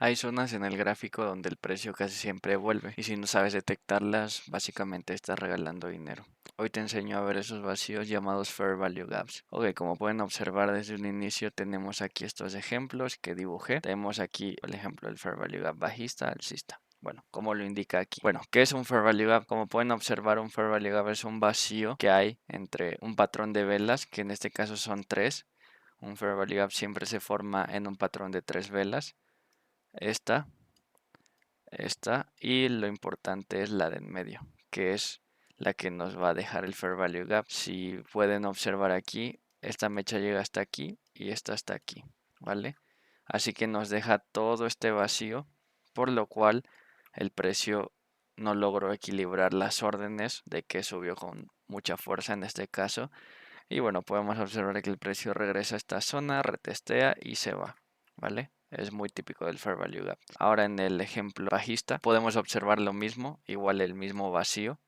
Hay zonas en el gráfico donde el precio casi siempre vuelve y si no sabes detectarlas, básicamente estás regalando dinero. Hoy te enseño a ver esos vacíos llamados Fair Value Gaps. Ok, como pueden observar desde un inicio tenemos aquí estos ejemplos que dibujé. Tenemos aquí el ejemplo del Fair Value Gap bajista, alcista. Bueno, como lo indica aquí. Bueno, ¿qué es un Fair Value Gap? Como pueden observar, un Fair Value Gap es un vacío que hay entre un patrón de velas, que en este caso son tres. Un Fair Value Gap siempre se forma en un patrón de tres velas. Esta y lo importante es la de en medio, que es la que nos va a dejar el Fair Value Gap. Si pueden observar aquí, esta mecha llega hasta aquí y esta hasta aquí, ¿vale? Así que nos deja todo este vacío, por lo cual el precio no logró equilibrar las órdenes de que subió con mucha fuerza en este caso. Y bueno, podemos observar que el precio regresa a esta zona, retestea y se va, ¿vale? Es muy típico del Fair Value Gap. Ahora en el ejemplo bajista podemos observar lo mismo, igual el mismo vacío.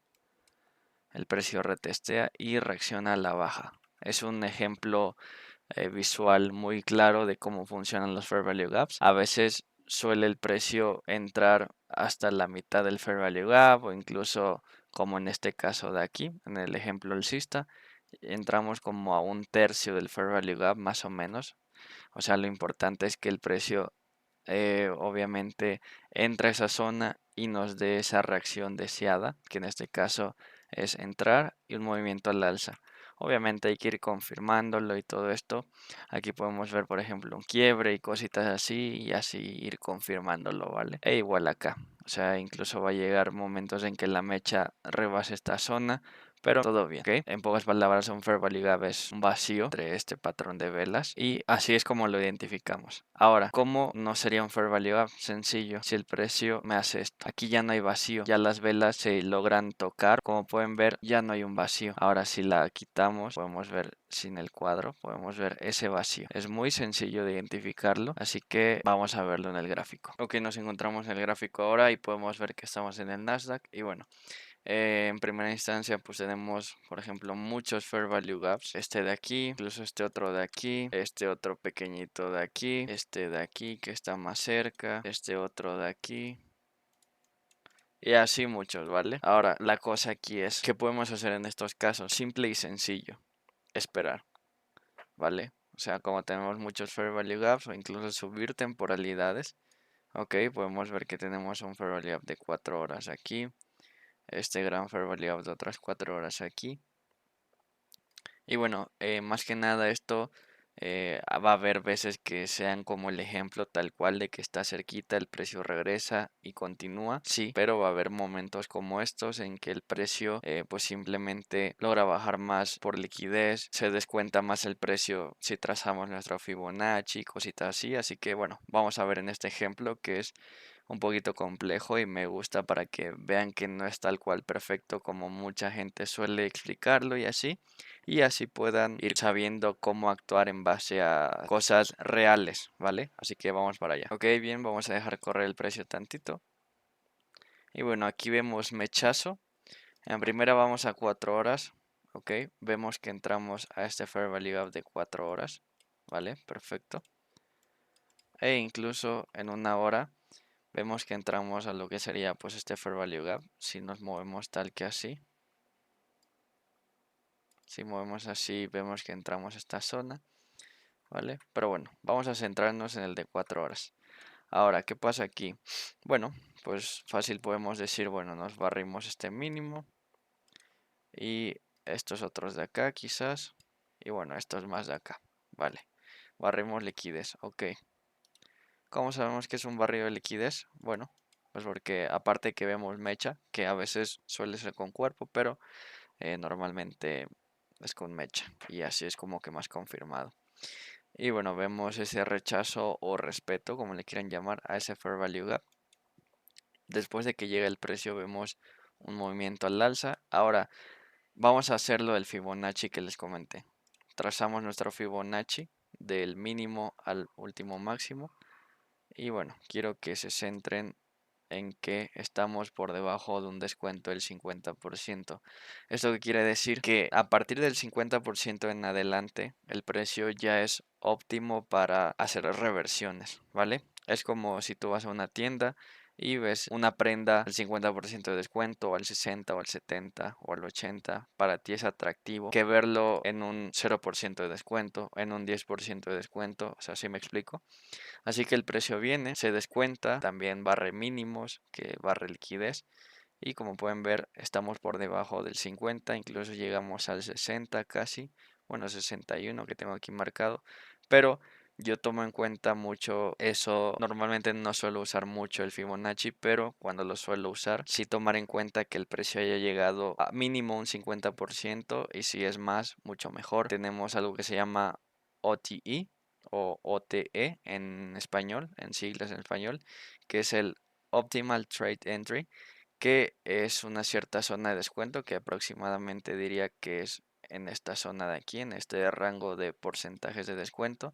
El precio retestea y reacciona a la baja. Es un ejemplo visual muy claro de cómo funcionan los Fair Value Gaps. A veces suele el precio entrar hasta la mitad del Fair Value Gap o incluso como en este caso de aquí, en el ejemplo alcista, entramos como a un tercio del Fair Value Gap más o menos. O sea, lo importante es que el precio obviamente entra a esa zona y nos dé esa reacción deseada, que en este caso es entrar y un movimiento al alza. Obviamente hay que ir confirmándolo y todo esto. Aquí podemos ver, por ejemplo, un quiebre y cositas así y así ir confirmándolo, ¿vale? E igual acá. O sea, incluso va a llegar momentos en que la mecha rebase esta zona, pero todo bien, ¿ok? En pocas palabras, un Fair Value Gap es un vacío entre este patrón de velas y así es como lo identificamos. Ahora, ¿cómo no sería un Fair Value Gap? Sencillo, si el precio me hace esto. Aquí ya no hay vacío, ya las velas se logran tocar. Como pueden ver, ya no hay un vacío. Ahora, si la quitamos, podemos ver sin el cuadro, podemos ver ese vacío. Es muy sencillo de identificarlo, así que vamos a verlo en el gráfico. Ok, nos encontramos en el gráfico ahora y podemos ver que estamos en el Nasdaq y bueno. En primera instancia pues tenemos por ejemplo muchos Fair Value Gaps, este de aquí, incluso este otro de aquí, este otro pequeñito de aquí, este de aquí que está más cerca, este otro de aquí y así muchos, ¿vale? Ahora la cosa aquí es, ¿qué podemos hacer en estos casos? Simple y sencillo, esperar, ¿vale? O sea, como tenemos muchos Fair Value Gaps o incluso subir temporalidades, ok, podemos ver que tenemos un Fair Value Gap de 4 horas aquí, este gran Fair Value Gap de otras 4 horas aquí. Y bueno, más que nada esto va a haber veces que sean como el ejemplo tal cual de que está cerquita, el precio regresa y continúa, sí, pero va a haber momentos como estos en que el precio pues simplemente logra bajar más por liquidez, se descuenta más el precio si trazamos nuestro Fibonacci, cositas así, así que bueno, vamos a ver en este ejemplo que es un poquito complejo y me gusta para que vean que no es tal cual perfecto como mucha gente suele explicarlo y así puedan ir sabiendo cómo actuar en base a cosas reales, ¿vale? Así que vamos para allá. Ok, bien, vamos a dejar correr el precio tantito. Y bueno, aquí vemos mechazo. En primera vamos a 4 horas. Ok, vemos que entramos a este Fair Value Gap de 4 horas. ¿Vale? Perfecto. E incluso en una hora vemos que entramos a lo que sería pues este Fair Value Gap. Si nos movemos tal que así. Si movemos así vemos que entramos a esta zona. ¿Vale? Pero bueno, vamos a centrarnos en el de 4 horas. Ahora, ¿qué pasa aquí? Bueno, pues fácil podemos decir, bueno, nos barrimos este mínimo y estos otros de acá quizás. Y bueno, estos más de acá. Vale, barrimos liquidez, ok. ¿Cómo sabemos que es un barrio de liquidez? Bueno, pues porque aparte que vemos mecha, que a veces suele ser con cuerpo, pero normalmente es con mecha. Y así es como que más confirmado. Y bueno, vemos ese rechazo o respeto, como le quieran llamar, a ese Fair Value Gap. Después de que llega el precio vemos un movimiento al alza. Ahora vamos a hacerlo del Fibonacci que les comenté. Trazamos nuestro Fibonacci del mínimo al último máximo. Y bueno, quiero que se centren en que estamos por debajo de un descuento del 50%. ¿Esto qué quiere decir? Que a partir del 50% en adelante, el precio ya es óptimo para hacer reversiones, ¿vale? Es como si tú vas a una tienda y ves una prenda al 50% de descuento, o al 60, o al 70, o al 80. Para ti es atractivo que verlo en un 0% de descuento, en un 10% de descuento. O sea, ¿sí me explico? Así que el precio viene, se descuenta, también barre mínimos, que barre liquidez. Y como pueden ver, estamos por debajo del 50, incluso llegamos al 60 casi, bueno, 61 que tengo aquí marcado, pero yo tomo en cuenta mucho eso. Normalmente no suelo usar mucho el Fibonacci, pero cuando lo suelo usar, sí tomar en cuenta que el precio haya llegado a mínimo un 50% y si es más, mucho mejor. Tenemos algo que se llama OTE o OTE en español, en siglas en español, que es el Optimal Trade Entry, que es una cierta zona de descuento que aproximadamente diría que es en esta zona de aquí, en este rango de porcentajes de descuento,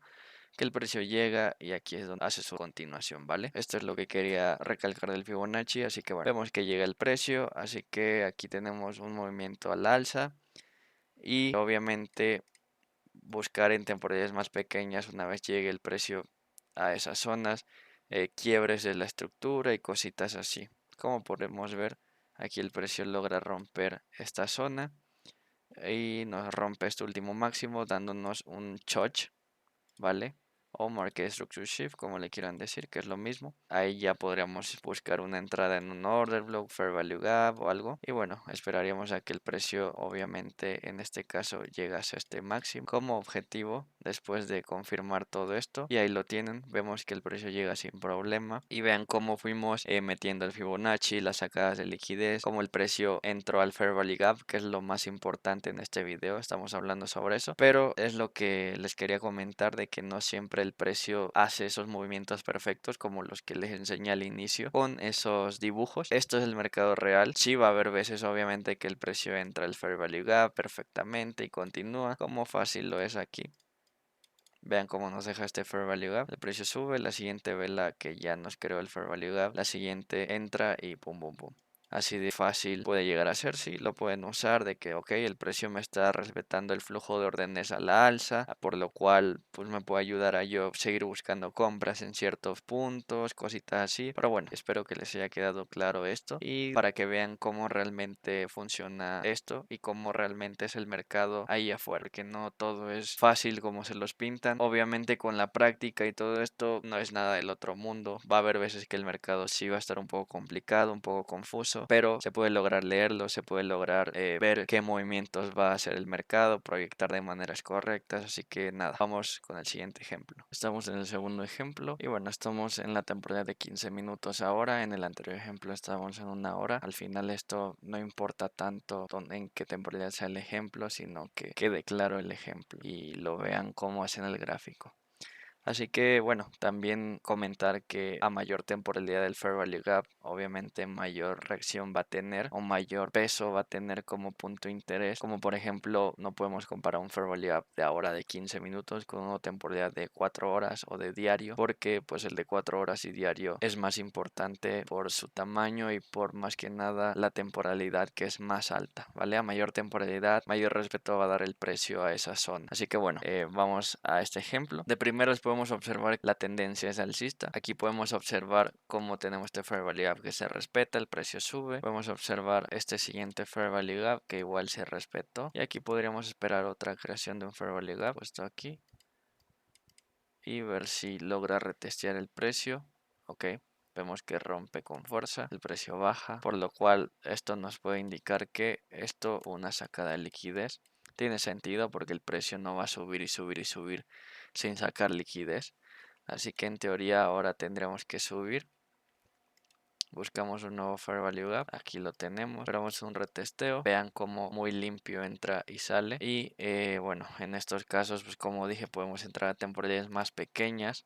que el precio llega y aquí es donde hace su continuación, ¿vale? Esto es lo que quería recalcar del Fibonacci, así que bueno, vemos que llega el precio, así que aquí tenemos un movimiento al alza y obviamente buscar en temporalidades más pequeñas una vez llegue el precio a esas zonas, quiebres de la estructura y cositas así. Como podemos ver, aquí el precio logra romper esta zona y nos rompe este último máximo dándonos un choch, ¿vale? O Market Structure Shift, como le quieran decir, que es lo mismo. Ahí ya podríamos buscar una entrada en un order block, Fair Value Gap o algo. Y bueno, esperaríamos a que el precio, obviamente, en este caso, llegase a este máximo como objetivo después de confirmar todo esto. Y ahí lo tienen, vemos que el precio llega sin problema. Y vean cómo fuimos metiendo el Fibonacci, las sacadas de liquidez, cómo el precio entró al Fair Value Gap, que es lo más importante en este video. Estamos hablando sobre eso, pero es lo que les quería comentar, de que no siempre el precio hace esos movimientos perfectos como los que les enseñé al inicio con esos dibujos. Esto es el mercado real. Sí va a haber veces obviamente que el precio entra al Fair Value Gap perfectamente y continúa, como fácil lo es aquí. Vean cómo nos deja este Fair Value Gap. El precio sube, la siguiente vela que ya nos creó el Fair Value Gap, la siguiente entra y pum pum pum. Así de fácil puede llegar a ser, si lo pueden usar de que, ok, el precio me está respetando el flujo de órdenes a la alza, por lo cual pues me puede ayudar a yo seguir buscando compras en ciertos puntos, cositas así. Pero bueno, espero que les haya quedado claro esto y para que vean cómo realmente funciona esto y cómo realmente es el mercado ahí afuera, que no todo es fácil como se los pintan. Obviamente con la práctica y todo esto no es nada del otro mundo. Va a haber veces que el mercado sí va a estar un poco complicado, un poco confuso, pero se puede lograr leerlo, se puede lograr ver qué movimientos va a hacer el mercado, proyectar de maneras correctas. Así que nada, vamos con el siguiente ejemplo. Estamos en el segundo ejemplo y bueno, estamos en la temporada de 15 minutos ahora. En el anterior ejemplo estábamos en una hora. Al final esto no importa tanto en qué temporalidad sea el ejemplo, sino que quede claro el ejemplo y lo vean cómo hacen el gráfico. Así que bueno, también comentar que a mayor temporalidad del Fair Value Gap, obviamente mayor reacción va a tener o mayor peso va a tener como punto de interés. Como por ejemplo, no podemos comparar un Fair Value Gap de ahora de 15 minutos con una temporalidad de 4 horas o de diario, porque pues el de 4 horas y diario es más importante por su tamaño y por más que nada la temporalidad, que es más alta, ¿vale? A mayor temporalidad, mayor respeto va a dar el precio a esa zona. Así que bueno, vamos a este ejemplo. De primeros podemos observar la tendencia es alcista. Aquí podemos observar cómo tenemos este Fair Value Gap que se respeta, el precio sube. Podemos observar este siguiente Fair Value Gap que igual se respetó. Y aquí podríamos esperar otra creación de un Fair Value Gap puesto aquí y ver si logra retestear el precio. Ok, vemos que rompe con fuerza, el precio baja, por lo cual esto nos puede indicar que esto fue una sacada de liquidez. Tiene sentido porque el precio no va a subir y subir y subir sin sacar liquidez. Así que en teoría ahora tendremos que subir. Buscamos un nuevo Fair Value Gap, aquí lo tenemos, esperamos un retesteo, vean cómo muy limpio entra y sale. Y bueno, en estos casos pues como dije podemos entrar a temporalidades más pequeñas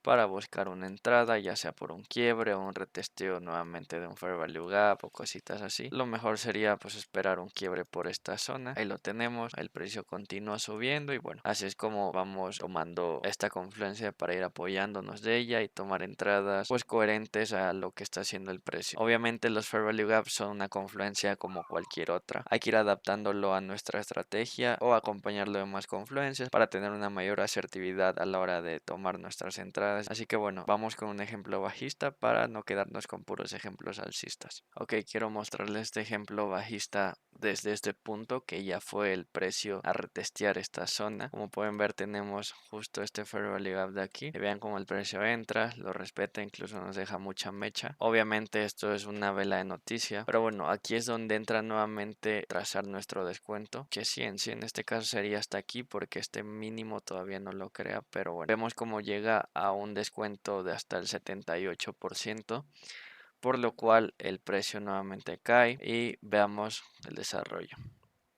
para buscar una entrada, ya sea por un quiebre o un retesteo nuevamente de un Fair Value Gap o cositas así. Lo mejor sería pues esperar un quiebre por esta zona. Ahí lo tenemos, el precio continúa subiendo y bueno, así es como vamos tomando esta confluencia para ir apoyándonos de ella y tomar entradas pues coherentes a lo que está haciendo el precio. Obviamente los Fair Value Gaps son una confluencia como cualquier otra. Hay que ir adaptándolo a nuestra estrategia o acompañarlo de más confluencias para tener una mayor asertividad a la hora de tomar nuestras entradas entradas. Así que bueno, vamos con un ejemplo bajista para no quedarnos con puros ejemplos alcistas. Ok, quiero mostrarles este ejemplo bajista desde este punto que ya fue el precio a retestear esta zona. Como pueden ver, tenemos justo este Fair Value Gap de aquí. Y vean cómo el precio entra, lo respeta, incluso nos deja mucha mecha. Obviamente esto es una vela de noticia, pero bueno, aquí es donde entra nuevamente trazar nuestro descuento, que sí en este caso sería hasta aquí porque este mínimo todavía no lo crea, pero bueno, vemos cómo llega a un descuento de hasta el 78%, por lo cual el precio nuevamente cae y veamos el desarrollo.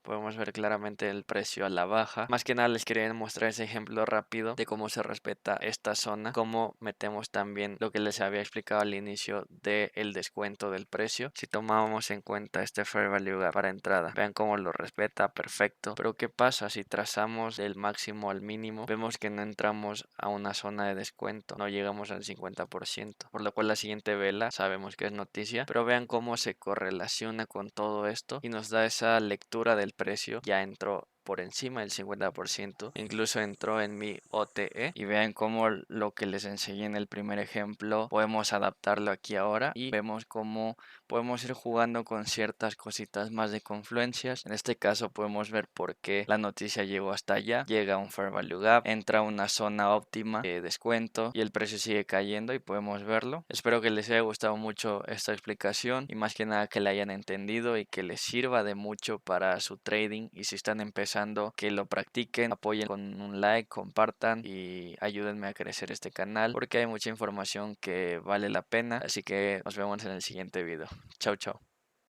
Podemos ver claramente el precio a la baja. Más que nada les quería mostrar ese ejemplo rápido de cómo se respeta esta zona, cómo metemos también lo que les había explicado al inicio del descuento del precio. Si tomábamos en cuenta este Fair Value Gap para entrada, vean cómo lo respeta, perfecto. Pero ¿qué pasa si trazamos del máximo al mínimo? Vemos que no entramos a una zona de descuento, no llegamos al 50%, por lo cual la siguiente vela sabemos que es noticia, pero vean cómo se correlaciona con todo esto y nos da esa lectura del precio. Ya entró por encima del 50%, incluso entró en mi OTE, y vean cómo lo que les enseñé en el primer ejemplo podemos adaptarlo aquí ahora y vemos cómo podemos ir jugando con ciertas cositas más de confluencias. En este caso podemos ver por qué la noticia llegó hasta allá, llega a un Fair Value Gap, entra a una zona óptima de descuento y el precio sigue cayendo y podemos verlo. Espero que les haya gustado mucho esta explicación y más que nada que la hayan entendido y que les sirva de mucho para su trading, y si están empezando que lo practiquen, apoyen con un like, compartan y ayúdenme a crecer este canal porque hay mucha información que vale la pena. Así que nos vemos en el siguiente video. Chao, chao.